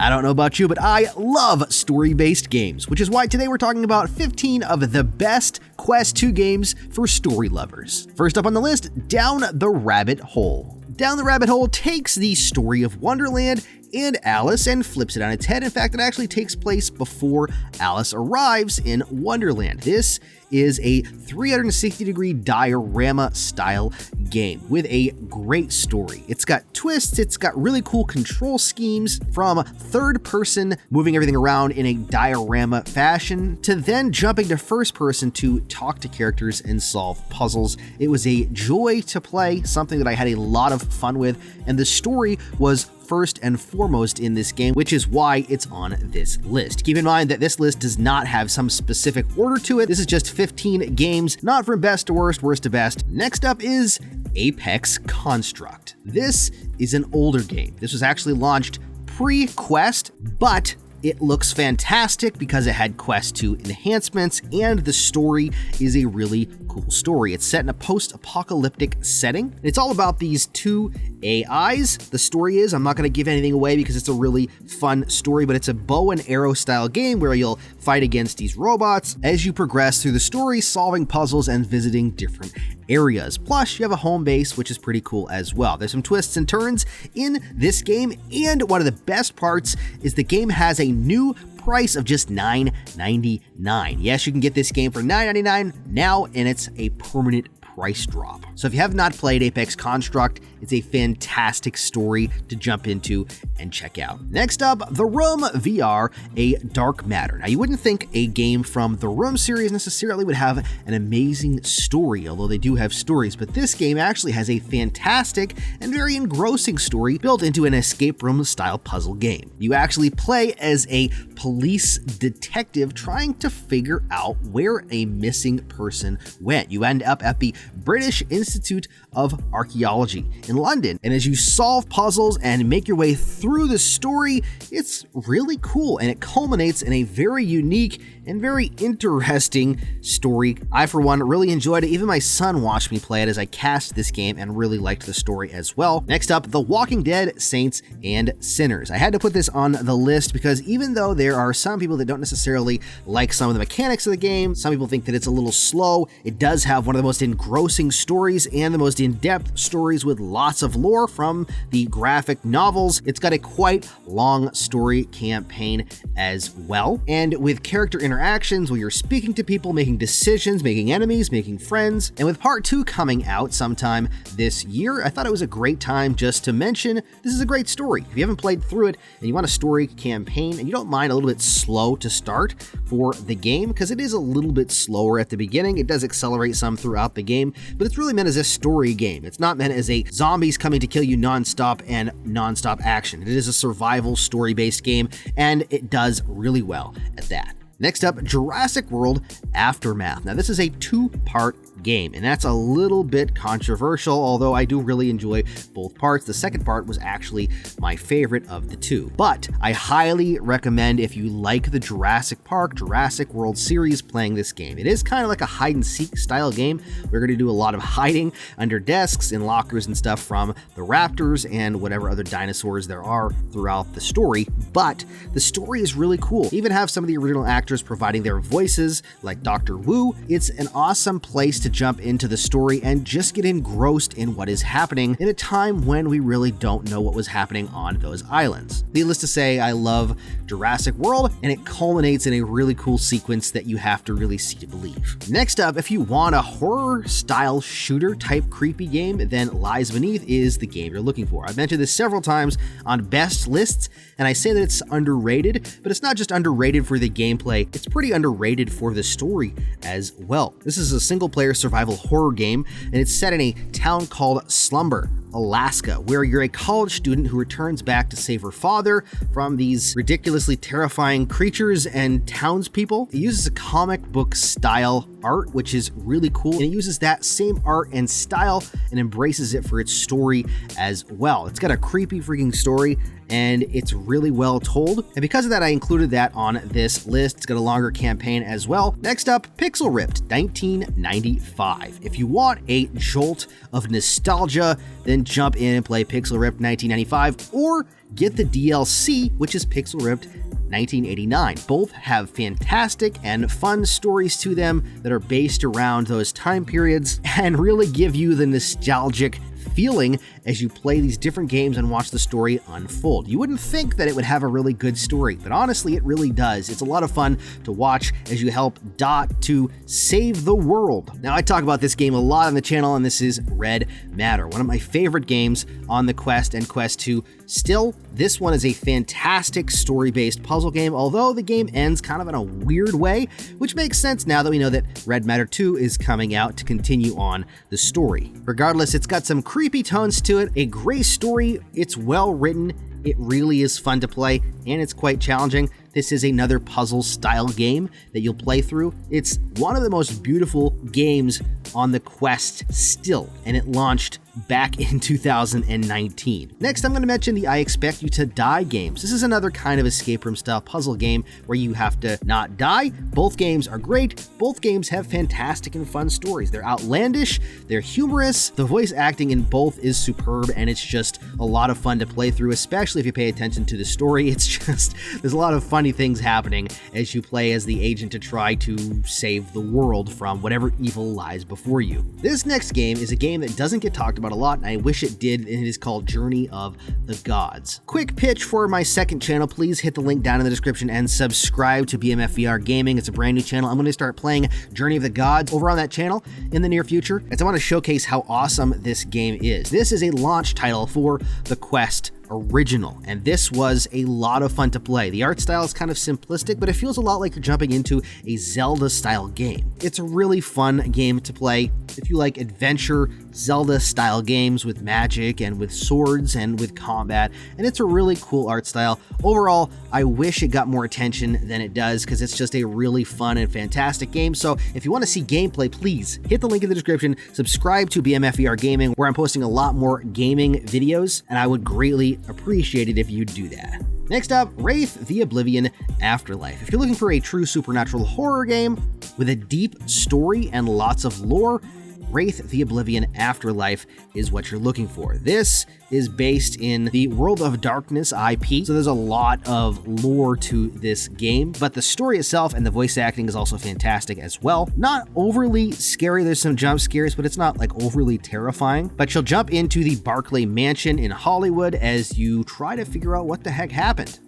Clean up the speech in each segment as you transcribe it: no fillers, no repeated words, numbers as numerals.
I don't know about you, but I love story-based games, which is why today we're talking about 15 of the best Quest 2 games for story lovers. First up on the list, Down the Rabbit Hole. Down the Rabbit Hole takes the story of Wonderland and Alice and flips it on its head. In fact, it actually takes place before Alice arrives in Wonderland. This is a 360-degree diorama style game with a great story. It's got twists, it's got really cool control schemes, from third person moving everything around in a diorama fashion to then jumping to first person to talk to characters and solve puzzles. It was a joy to play, something that I had a lot of fun with, and the story was first and foremost in this game, which is why it's on this list. Keep in mind that this list does not have some specific order to it. This is just 15 games, not from best to worst, worst to best. Next up is Apex Construct. This is an older game. This was actually launched pre-Quest, but it looks fantastic because it had Quest 2 enhancements, and the story is a really cool story. It's set in a post-apocalyptic setting. It's all about these two AIs. The story is, I'm not going to give anything away because it's a really fun story, but it's a bow and arrow style game where you'll fight against these robots as you progress through the story, solving puzzles and visiting different areas. Plus, you have a home base, which is pretty cool as well. There's some twists and turns in this game, and one of the best parts is the game has a new price of just $9.99. Yes, you can get this game for $9.99 now, and it's a permanent price drop. So if you have not played Apex Construct, it's a fantastic story to jump into and check out. Next up, The Room VR, A Dark Matter. Now, you wouldn't think a game from the Room series necessarily would have an amazing story, although they do have stories, but this game actually has a fantastic and very engrossing story built into an escape room style puzzle game. You actually play as a police detective trying to figure out where a missing person went. You end up at the British Institute of Archaeology in London, and as you solve puzzles and make your way through the story, it's really cool, and it culminates in a very unique and very interesting story. I, for one, really enjoyed it. Even my son watched me play it as I cast this game and really liked the story as well. Next up, The Walking Dead, Saints and Sinners. I had to put this on the list because even though there are some people that don't necessarily like some of the mechanics of the game, some people think that it's a little slow, it does have one of the most engrossing stories and the most in-depth stories with lots of lore from the graphic novels. It's got a quite long story campaign as well, and with character interactions where you're speaking to people, making decisions, making enemies, making friends. And with part 2 coming out sometime this year, I thought it was a great time just to mention this is a great story. If you haven't played through it and you want a story campaign and you don't mind a little bit slow to start for the game, because it is a little bit slower at the beginning, it does accelerate some throughout the game, but it's really meant as a story game. It's not meant as a zombies coming to kill you nonstop and nonstop action. It is a survival story-based game, and it does really well at that. Next up, Jurassic World Aftermath. Now, this is a 2-part game, and that's a little bit controversial, although I do really enjoy both parts. The second part was actually my favorite of the two, but I highly recommend, if you like the Jurassic Park, Jurassic World series, playing this game. It is kind of like a hide and seek style game. We're going to do a lot of hiding under desks and lockers and stuff from the raptors and whatever other dinosaurs there are throughout the story, but the story is really cool. You even have some of the original actors providing their voices, like Dr. Wu. It's an awesome place to jump into the story and just get engrossed in what is happening in a time when we really don't know what was happening on those islands. Needless to say, I love Jurassic World, and it culminates in a really cool sequence that you have to really see to believe. Next up, if you want a horror-style shooter-type creepy game, then Lies Beneath is the game you're looking for. I've mentioned this several times on best lists, and I say that it's underrated, but it's not just underrated for the gameplay, it's pretty underrated for the story as well. This is a single-player survival horror game, and it's set in a town called Slumber, Alaska, where you're a college student who returns back to save her father from these ridiculously terrifying creatures and townspeople. It uses a comic book style art, which is really cool, and it uses that same art and style and embraces it for its story as well. It's got a creepy freaking story, and it's really well told, and because of that, I included that on this list. It's got a longer campaign as well. Next up, Pixel Ripped, 1995. If you want a jolt of nostalgia, then then jump in and play Pixel Ripped 1995, or get the DLC, which is Pixel Ripped 1989. Both have fantastic and fun stories to them that are based around those time periods and really give you the nostalgic feeling as you play these different games and watch the story unfold. You wouldn't think that it would have a really good story, but honestly, it really does. It's a lot of fun to watch as you help Dot to save the world. Now, I talk about this game a lot on the channel, and this is Red Matter, one of my favorite games on the Quest and Quest 2. Still, this one is a fantastic story-based puzzle game, although the game ends kind of in a weird way, which makes sense now that we know that Red Matter 2 is coming out to continue on the story. Regardless, it's got some creepy tones to it, a great story, it's well written, it really is fun to play, and it's quite challenging. This is another puzzle-style game that you'll play through. It's one of the most beautiful games on the Quest still, and it launched back in 2019. Next, I'm going to mention the I Expect You to Die games. This is another kind of escape room style puzzle game where you have to not die. Both games are great. Both games have fantastic and fun stories. They're outlandish, they're humorous, the voice acting in both is superb, and it's just a lot of fun to play through, especially if you pay attention to the story. It's just, there's a lot of funny things happening as you play as the agent to try to save the world from whatever evil lies before you. This next game is a game that doesn't get talked about a lot, and I wish it did, and it is called Journey of the Gods. Quick pitch for my second channel, please hit the link down in the description and subscribe to BMFVR Gaming. It's a brand new channel. I'm going to start playing Journey of the Gods over on that channel in the near future, as I want to showcase how awesome this game is. This is a launch title for the Quest original, and this was a lot of fun to play. The art style is kind of simplistic, but it feels a lot like you're jumping into a Zelda style game. It's a really fun game to play if you like adventure Zelda style games with magic and with swords and with combat, and it's a really cool art style. Overall, I wish it got more attention than it does because it's just a really fun and fantastic game. So if you want to see gameplay, please hit the link in the description, subscribe to BMFVR Gaming, where I'm posting a lot more gaming videos, and I would greatly appreciate it if you do that. Next up, Wraith The Oblivion Afterlife. If you're looking for a true supernatural horror game with a deep story and lots of lore, Wraith The Oblivion Afterlife is what you're looking for. This is based in the World of Darkness IP, so there's a lot of lore to this game, but the story itself and the voice acting is also fantastic as well. Not overly scary, there's some jump scares, but it's not like overly terrifying. But you'll jump into the Barclay Mansion in Hollywood as you try to figure out what the heck happened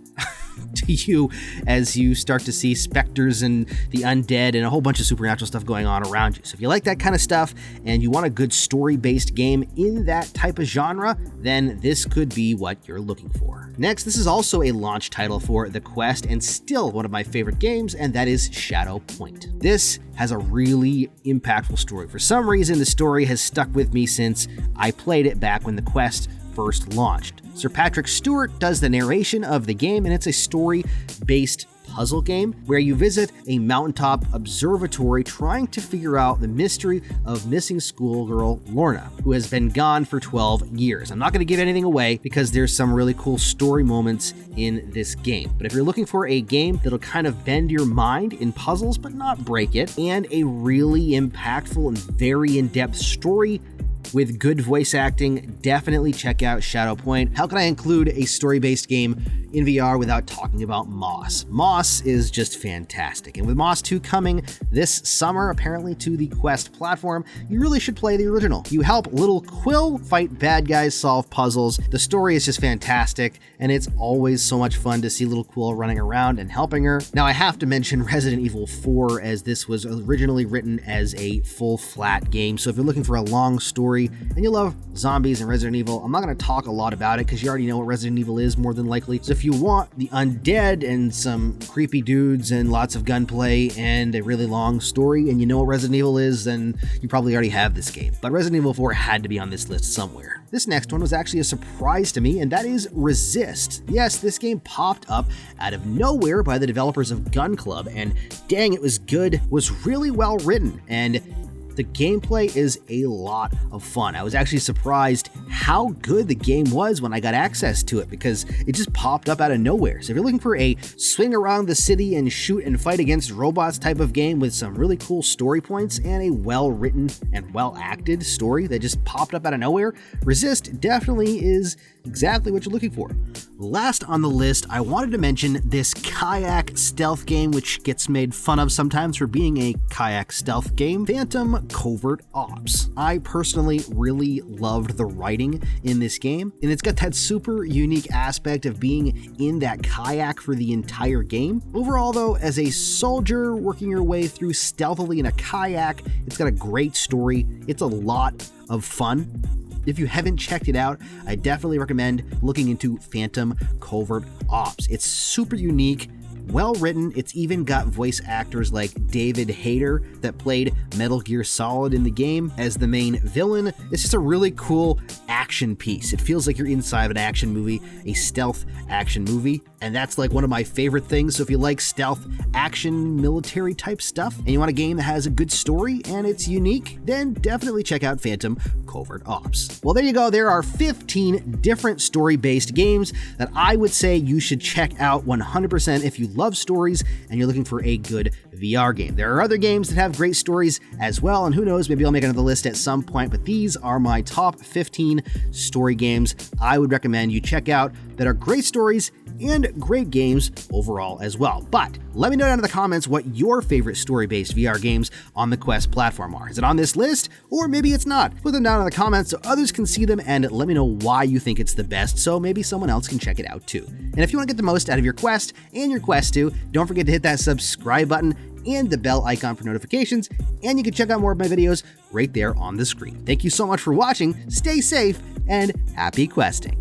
to you as you start to see specters and the undead and a whole bunch of supernatural stuff going on around you. So if you like that kind of stuff and you want a good story-based game in that type of genre, then this could be what you're looking for. Next, this is also a launch title for the Quest and still one of my favorite games, and that is Shadow Point. This has a really impactful story. For some reason, the story has stuck with me since I played it back when the Quest first launched. Sir Patrick Stewart does the narration of the game, and it's a story-based puzzle game where you visit a mountaintop observatory trying to figure out the mystery of missing schoolgirl Lorna, who has been gone for 12 years. I'm not going to give anything away because there's some really cool story moments in this game. But if you're looking for a game that'll kind of bend your mind in puzzles but not break it, and a really impactful and very in-depth story with good voice acting, definitely check out Shadow Point. How can I include a story-based game in VR without talking about Moss? Moss is just fantastic, and with Moss 2 coming this summer, apparently to the Quest platform, you really should play the original. You help little Quill fight bad guys, solve puzzles. The story is just fantastic, and it's always so much fun to see little Quill running around and helping her. Now, I have to mention Resident Evil 4, as this was originally written as a full flat game, so if you're looking for a long story and you love zombies and Resident Evil, I'm not going to talk a lot about it because you already know what Resident Evil is more than likely. So if you want the undead and some creepy dudes and lots of gunplay and a really long story and you know what Resident Evil is, then you probably already have this game. But Resident Evil 4 had to be on this list somewhere. This next one was actually a surprise to me, and that is Resist. Yes, this game popped up out of nowhere by the developers of Gun Club, and dang, it was good, was really well written, and The gameplay is a lot of fun. I was actually surprised how good the game was when I got access to it because it just popped up out of nowhere. So if you're looking for a swing around the city and shoot and fight against robots type of game with some really cool story points and a well-written and well-acted story that just popped up out of nowhere, Resist definitely is exactly what you're looking for. Last on the list, I wanted to mention this kayak stealth game, which gets made fun of sometimes for being a kayak stealth game, Phantom Covert Ops. I personally really loved the writing in this game, and it's got that super unique aspect of being in that kayak for the entire game. Overall though, as a soldier working your way through stealthily in a kayak, it's got a great story. It's a lot of fun. If you haven't checked it out, I definitely recommend looking into Phantom Covert Ops. It's super unique, well written. It's even got voice actors like David Hayter that played Metal Gear Solid in the game as the main villain. It's just a really cool action piece. It feels like you're inside of an action movie, a stealth action movie, and that's like one of my favorite things. So if you like stealth action military type stuff and you want a game that has a good story and it's unique, then definitely check out Phantom Covert Ops. Well, there you go. There are 15 different story-based games that I would say you should check out 100% if you love stories and you're looking for a good VR game. There are other games that have great stories as well, and who knows, maybe I'll make another list at some point, but these are my top 15 story games I would recommend you check out that are great stories and great games overall as well. But let me know down in the comments what your favorite story-based VR games on the Quest platform are. Is it on this list? Or maybe it's not. Put them down in the comments so others can see them and let me know why you think it's the best so maybe someone else can check it out too. And if you want to get the most out of your Quest and your Quest 2, don't forget to hit that subscribe button and the bell icon for notifications, and you can check out more of my videos right there on the screen. Thank you so much for watching, stay safe, and happy questing.